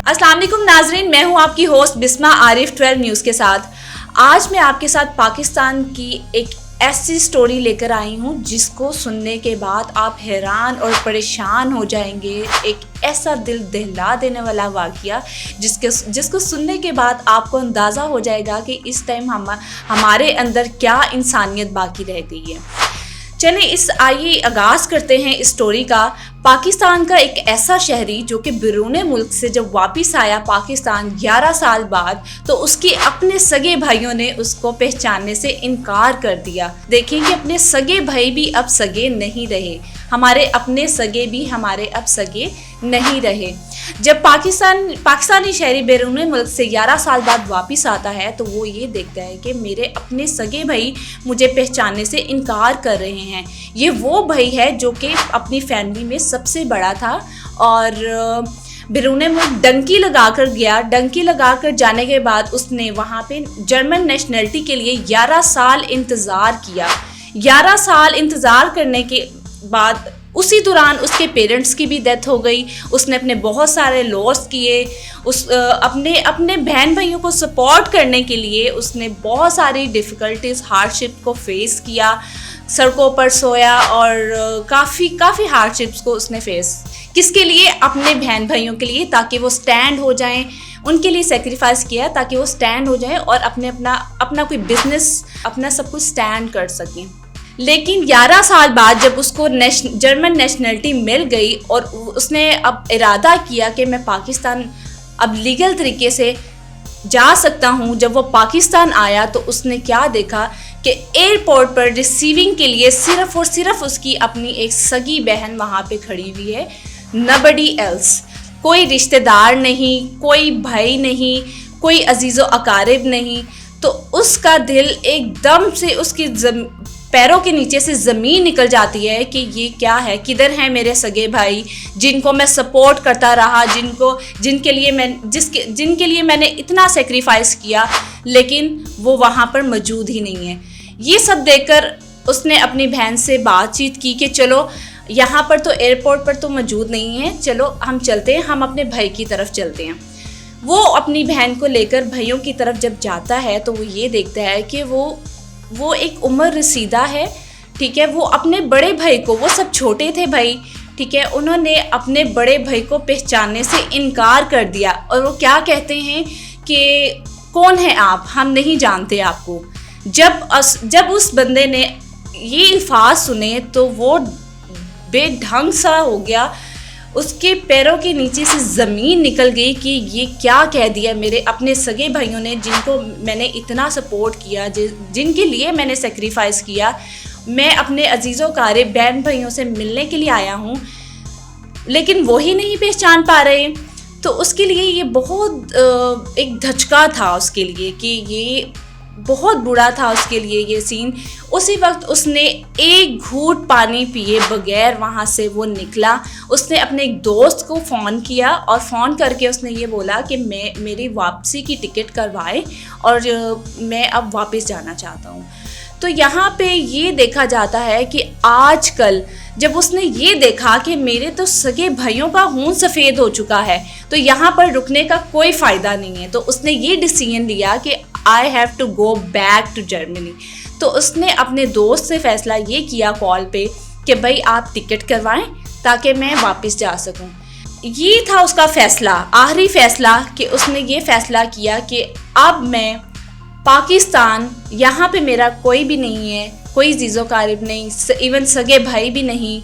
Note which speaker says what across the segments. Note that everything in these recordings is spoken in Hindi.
Speaker 1: अस्सलाम वालेकुम नाजरीन, मैं हूं आपकी होस्ट बिस्मा आरिफ 12 न्यूज़ के साथ। आज मैं आपके साथ पाकिस्तान की एक ऐसी स्टोरी लेकर आई हूं जिसको सुनने के बाद आप हैरान और परेशान हो जाएंगे। एक ऐसा दिल दहला देने वाला वाक़या जिसको सुनने के बाद आपको अंदाज़ा हो जाएगा कि इस टाइम हमारे अंदर क्या इंसानियत बाकी रह गई है। चलिए आइए आगाज़ करते हैं इस स्टोरी का। पाकिस्तान का एक ऐसा शहरी जो कि बैरून मुल्क से जब वापस आया पाकिस्तान 11 साल बाद, तो उसके अपने सगे भाइयों ने उसको पहचानने से इनकार कर दिया। देखिए कि अपने सगे भाई भी अब सगे नहीं रहे, हमारे अपने सगे भी हमारे अब सगे नहीं रहे। जब पाकिस्तानी शहरी बैरून मुल्क से 11 साल बाद वापस आता है तो वो ये देखता है कि मेरे अपने सगे भाई मुझे पहचानने से इनकार कर रहे हैं। ये वो भाई है जो कि अपनी फैमिली में सबसे बड़ा था और बैरून मुल्क डंकी लगा कर गया। डंकी लगा कर जाने के बाद उसने वहाँ पे जर्मन नेशनलिटी के लिए 11 साल इंतज़ार किया। 11 साल इंतज़ार करने के बाद उसी दौरान उसके पेरेंट्स की भी डेथ हो गई। उसने अपने बहुत सारे लॉस किए। अपने बहन भाइयों को सपोर्ट करने के लिए उसने बहुत सारी डिफ़िकल्टीज़ हार्डशिप को फेस किया, सड़कों पर सोया और काफ़ी हार्डशिप्स को उसने फेस किसके लिए? अपने बहन भाइयों के लिए, ताकि वो स्टैंड हो जाएं। उनके लिए सेक्रीफाइस किया ताकि वो स्टैंड हो जाएं और अपना कोई बिजनेस, अपना सब कुछ स्टैंड कर सकें। लेकिन 11 साल बाद जब उसको जर्मन नेशनलिटी मिल गई और उसने अब इरादा किया कि मैं पाकिस्तान अब लीगल तरीके से जा सकता हूँ, जब वो पाकिस्तान आया तो उसने क्या देखा कि एयरपोर्ट पर रिसीविंग के लिए सिर्फ और सिर्फ उसकी अपनी एक सगी बहन वहाँ पे खड़ी हुई है, नबडी एल्स। कोई रिश्तेदार नहीं, कोई भाई नहीं, कोई अजीज़ो अकारिब नहीं। तो उसका दिल एकदम से उसकी पैरों के नीचे से ज़मीन निकल जाती है कि ये क्या है, किधर हैं मेरे सगे भाई जिनको मैं सपोर्ट करता रहा, जिनके लिए मैंने इतना सेक्रीफाइस किया, लेकिन वो वहाँ पर मौजूद ही नहीं है। ये सब देखकर उसने अपनी बहन से बातचीत की कि चलो यहाँ पर तो एयरपोर्ट पर तो मौजूद नहीं है, चलो हम चलते हैं, हम अपने भाई की तरफ चलते हैं। वो अपनी बहन को लेकर भाइयों की तरफ जब जाता है तो वो ये देखता है कि वो एक उम्र रसीदा है, ठीक है। वो अपने बड़े भाई को, वो सब छोटे थे भाई, ठीक है, उन्होंने अपने बड़े भाई को पहचानने से इनकार कर दिया। और वो क्या कहते हैं कि कौन है आप, हम नहीं जानते आपको। जब उस बंदे ने ये अल्फाज सुने तो वो बेढंग सा हो गया। उसके पैरों के नीचे से ज़मीन निकल गई कि ये क्या कह दिया मेरे अपने सगे भाइयों ने, जिनको मैंने इतना सपोर्ट किया, जिनके लिए मैंने सेक्रीफाइस किया। मैं अपने अजीज़ों कारिब बहन भाइयों से मिलने के लिए आया हूँ, लेकिन वो ही नहीं पहचान पा रहे। तो उसके लिए ये बहुत एक धचका था उसके लिए, कि ये बहुत बुरा था उसके लिए ये सीन। उसी वक्त उसने एक घूंट पानी पिए बगैर वहाँ से वो निकला। उसने अपने एक दोस्त को फ़ोन किया और फ़ोन करके उसने ये बोला कि मेरी वापसी की टिकट करवाएं और मैं अब वापस जाना चाहता हूँ। तो यहाँ पे ये देखा जाता है कि आजकल जब उसने ये देखा कि मेरे तो सगे भाइयों का खून सफ़ेद हो चुका है, तो यहाँ पर रुकने का कोई फ़ायदा नहीं है। तो उसने ये डिसीजन लिया कि I have to go back to Germany. तो उसने अपने दोस्त से फ़ैसला ये किया कॉल पे कि भाई आप टिकट करवाएं ताकि मैं वापस जा सकूं। ये था उसका फ़ैसला, आखिरी फ़ैसला, कि उसने ये फ़ैसला किया कि अब मैं पाकिस्तान, यहाँ पे मेरा कोई भी नहीं है, कोई जीज़ो कारिब नहीं, इवन सगे भाई भी नहीं,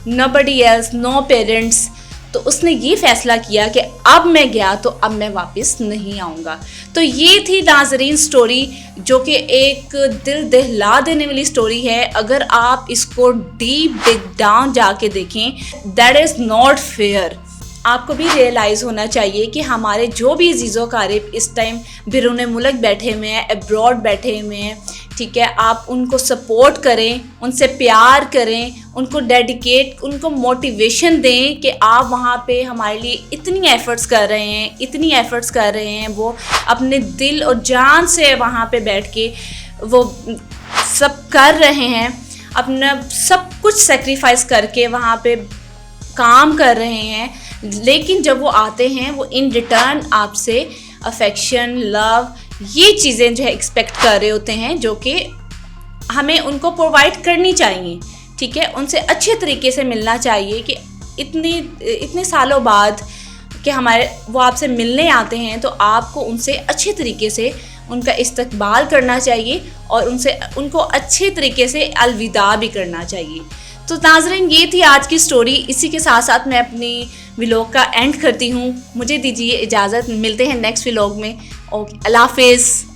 Speaker 1: नोबडी एल्स, नो पेरेंट्स। तो उसने ये फ़ैसला किया कि अब मैं गया तो अब मैं वापस नहीं आऊँगा। तो ये थी नाज़रीन स्टोरी, जो कि एक दिल दहला देने वाली स्टोरी है। अगर आप इसको डीप डाउन जाके देखें, दैट इज़ नॉट फेयर। आपको भी रियलाइज़ होना चाहिए कि हमारे जो भी अजीज़ो कारिब इस टाइम बैरून मुल्क बैठे हुए हैं, अब्रॉड बैठे हुए हैं, ठीक है, आप उनको सपोर्ट करें, उनसे प्यार करें, उनको डेडिकेट, उनको मोटिवेशन दें कि आप वहाँ पे हमारे लिए इतनी एफ़र्ट्स कर रहे हैं, वो अपने दिल और जान से वहाँ पे बैठ के वो सब कर रहे हैं, अपना सब कुछ सेक्रीफाइस करके वहाँ पे काम कर रहे हैं, लेकिन जब वो आते हैं वो इन रिटर्न आपसे अफेक्शन, लव, ये चीज़ें जो है एक्सपेक्ट कर रहे होते हैं, जो कि हमें उनको प्रोवाइड करनी चाहिए। ठीक है, उनसे अच्छे तरीके से मिलना चाहिए कि इतने सालों बाद कि वो आपसे मिलने आते हैं तो आपको उनसे अच्छे तरीके से उनका इस्तकबाल करना चाहिए और उनको अच्छे तरीके से अलविदा भी करना चाहिए। तो नाज़रीन, ये थी आज की स्टोरी। इसी के साथ साथ मैं अपनी व्लॉग का एंड करती हूँ। मुझे दीजिए इजाज़त, मिलते हैं नेक्स्ट व्लॉग में। ओके, अल्लाह हाफिज़।